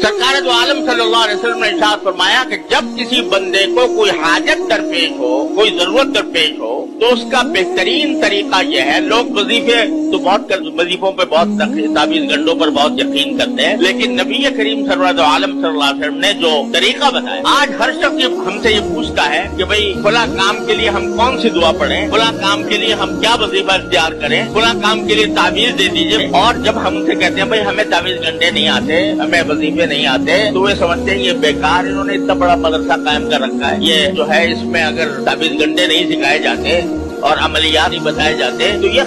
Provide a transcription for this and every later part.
سرکار دو عالم صلی اللہ علیہ وسلم نے ارشاد فرمایا کہ جب کسی بندے کو کوئی حاجت درپیش ہو، کوئی ضرورت درپیش ہو، تو اس کا بہترین طریقہ یہ ہے، لوگ وظیفوں پہ بہت تعویذ گنڈوں پر بہت یقین کرتے ہیں، لیکن نبی کریم سرور دو عالم صلی اللہ علیہ وسلم نے جو طریقہ بتایا، آج ہر شخص ہم سے یہ پوچھتا ہے کہ بھئی فلاں کام کے لیے ہم کون سی دعا پڑھیں، فلاں کام کے لیے ہم کیا وظیفہ اختیار کریں، فلاں کام کے لیے تعویذ دے دیجیے، اور جب ہم ان سے کہتے ہیں بھئی ہمیں تعویذ گنڈے نہیں آتے، ہمیں وظیفے نہیں آتے، تو وہ سمجھتے ہیں یہ بیکار، انہوں نے اتنا بڑا مدرسہ قائم کر رکھا ہے، یہ جو ہے اس میں اگر تعویذ گنڈے نہیں سکھائے جاتے اور عملیات نہیں بتائے جاتے تو یہ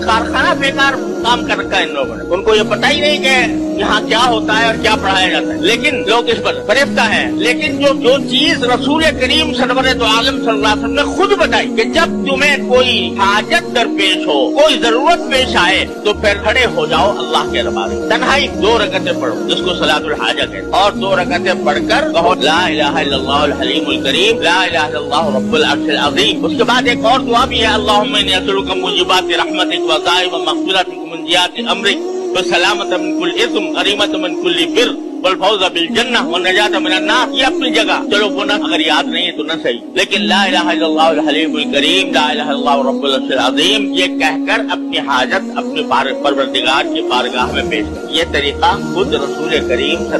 کارخانہ بیکار کام کر رکھا ہے ان لوگوں نے، ان کو یہ پتہ ہی نہیں کہ یہاں کیا ہوتا ہے اور کیا پڑھایا جاتا ہے، لیکن لوگ اس پر فریفتہ ہیں۔ لیکن جو چیز رسول کریم سرور دو عالم صلی اللہ علیہ وسلم نے خود بتائی کہ جب تمہیں کوئی حاجت درپیش ہو، کوئی ضرورت پیش آئے، تو پھر کھڑے ہو جاؤ اللہ کے دربار میں، تنہائی 2 رکعتیں پڑھو جس کو صلاۃ الحاجہ ہے، اور 2 رکعتیں پڑھ کر کہو لا الہ الا اللہ الحلیم الکریم، لا الہ الا اللہ رب العرش العظیم۔ اس کے بعد ایک اور دعا بھی ہے، اللہم انی اسألک موجبات رحمتک وعزائم مغفرتک ومنجیات امرک وسلامت من کل اثم غنیمت من کل بر والفوز بالجنہ والنجاۃ من النار۔ یہ اپنی جگہ، چلو وہ نہ اگر یاد نہیں ہے تو نہ صحیح، لیکن لا الہ الا اللہ الحلیم الکریم، لا الہ الا اللہ رب العرش العظیم، یہ کہہ کر اپنی حاجت اپنے پروردگار کی بارگاہ میں پیش کر، یہ طریقہ خود رسول کریم